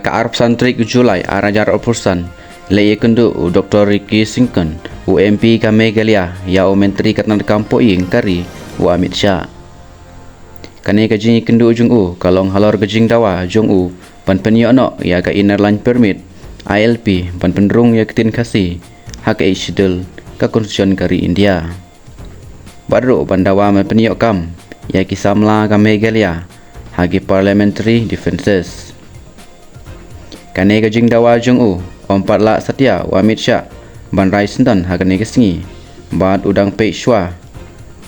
ka arp santri ke Julai arajar opursan le yekendu Dr. Ricky Singkon UMP ka Megalia ya menteri katnan kampo ing kari u Amit Shah kane ka jing kendu ujung kalong halor ke jing dawa jong pan penyono ya ka inner line permit ILP pan penrung ya ketin kasi hak ishidul ka konstitusi kari India baru bandawa man penyok kam ya kisamla ka Megalia hagi parliamentary differences kane ka jing dawa jong ompat la setia wa Amit Shah ban rai sendan hagane ke singi bat udang pe shwa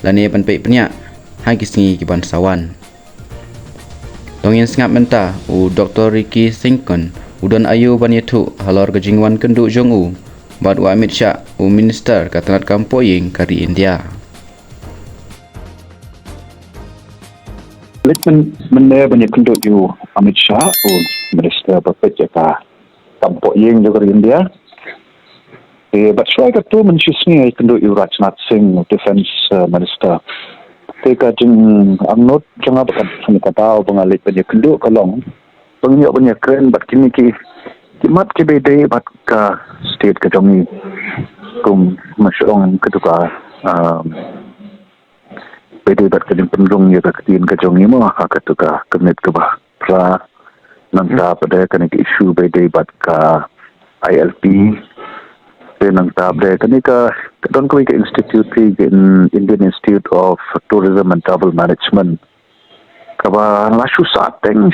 lane ban pe penyak hagi singi ki ban sawan dongin singap menta Dr. Ricky Singkon udon ayu ban yetu halor ke jingwan kendu jong bat wa Amit Shah minister katanat kampoying kari India Litman mana banyak kenduk you Amit Shah minister berpecah kampoying juga India. But saya kata mencisni kenduk you Rajnath Singh defense minister. Teka jeng angnot jangan bukan hanya kata pengalit banyak kenduk kalong banyak keren bat kini ki mat ki bede bat ka state ka jongi kum masyong ketuka bede bat ka penrung ya ka ketin ka jongi mo ha ketuka kemit ka ba pra nangta pada kani isu bede bat ka ILP nang tabde kani ka don ko institute in Indian Institute of Tourism and Travel Management kaba lasu sateng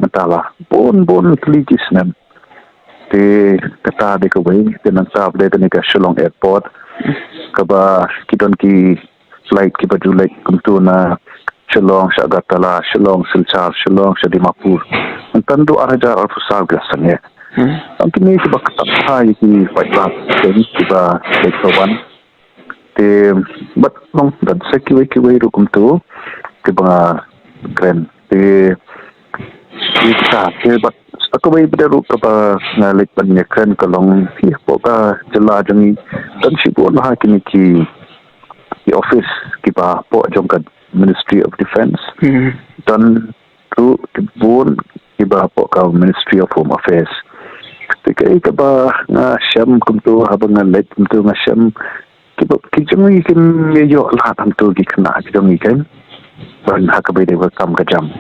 matala bon kligis nem te kata de ko bai nang tabde kani ka Shillong Airport kaba kidon ki flight ki bajulek kumtu na Shillong Agartala Shillong Silchar Shillong Dimapur tandu arajar alfusal gasanya Untuk ni kita kata ki baiklah jadi kita leksawan. But nong dan sekiwe rukum tu kita keren. Kita but aku bayi pada ruk apa ngalik banyak keren kalong sih poka jelas jangi dan si pun lah kini ki office kita po jongkat Ministry of Defence dan tu pun kita po ka Ministry of Home Affairs. Tikai kaba nga syam kumtu habang nga let kumtu nga syam kijong ikin yo lahat hamtu gikna kijong ikin ban hakabay de kam kajam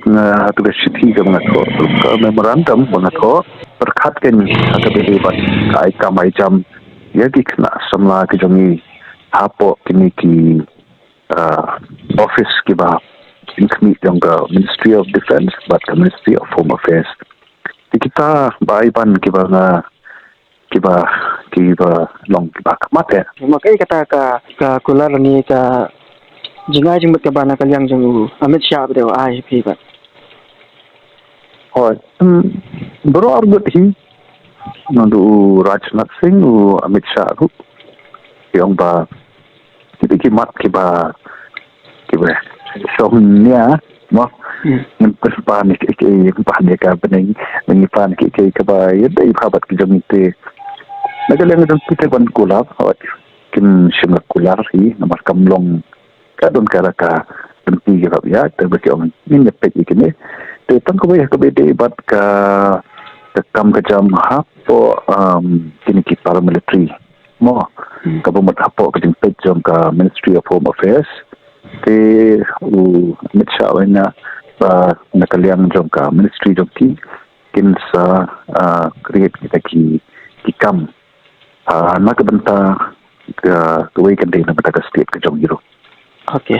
nga tu siti ka mga to ka memorandum mga to berkat ken hakabay de ban kai kamay jam ya gikna samla kijong i hapo kini ki office kiba inkmi yung Ministry of Defence but Ministry of Home Affairs kita baiban kiba long kiba mate makai kata ka kular ni ka jingai jimut ka bana kalyang jung Amit Shah bdo IP ba hoy bro argut hi nandu Rajnath Singh Amit Shah ru yang ba ki mat kiba somnia mo panik panik ka pening panik ke ba yai phabat ki jamite nagaleng dong kita ban kulap awat kim singa kular hi namar kamlong ka don karaka tempi ga ya terbeki on min pet ikine te tang ko ba ka bede bat ka kam ka jam ha po kini ki paramilitary mo ka ba mat hapo ka pet jom ka Ministry of Home Affairs te Amit Shah na ba nakaliang jom ka Ministry jom ki kinsa create kita ki kam nakabanta kawai kan din na mataga state ka jom giro okay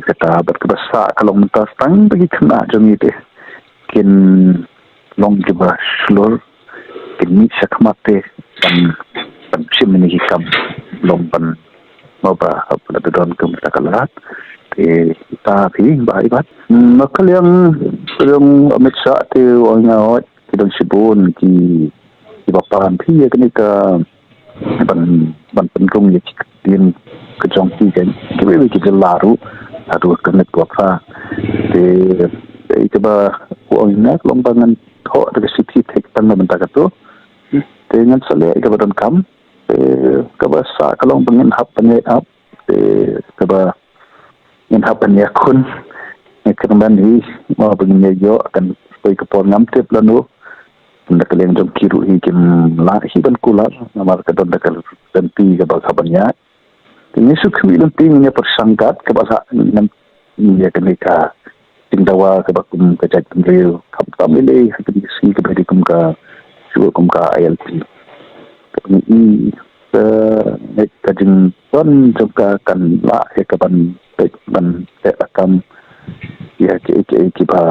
kata berkebasa kalau mentas tang bagi kena jom ite kin long juba slur kin mi sakmate pan simini kam long pan moba apa don kum takalat kita pi baibat makal yang Amit Shah te wanga kidon sibun ki bapan pi ya kini ka ban penrung ya din ke jong ti kan kiwe ki laru adu kenet wapa te ba wanga lombangan ho de city tek pan menta kato te ngan sale ka badan kam ka ba sa kalong bangin hap pane up ka ba in happen ya kun kan ban hi mau begini yo akan poi kapon ngam tip lanu nak kalian jom kiru hi kim la hi ban kula namar ka don dakal dan pi ka baghabannya ini sukwi lan pi nya persangkat ka bahasa nam ya kenika tingdawa ka bakum ka chat pendriu kam tamile hakin si ka beri kum ka suku kum ka ILP ini nek kajing pon juga kan la he ka ban akam ya ke ba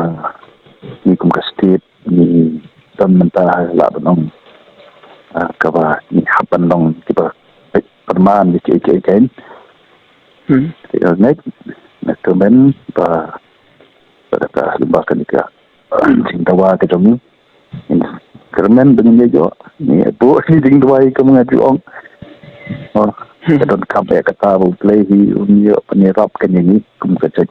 ni kum ka state ni dan mentah la banong ka ba ni hapan long ki ba perman di ke kan nek kemen ba pada ka lembaga nika tingdawa ke jom kermen dengan dia jo ni tu ni ding dua ke mengaju ong kadon kampai kata bu play hi unyo penirap kan ini kum ka cek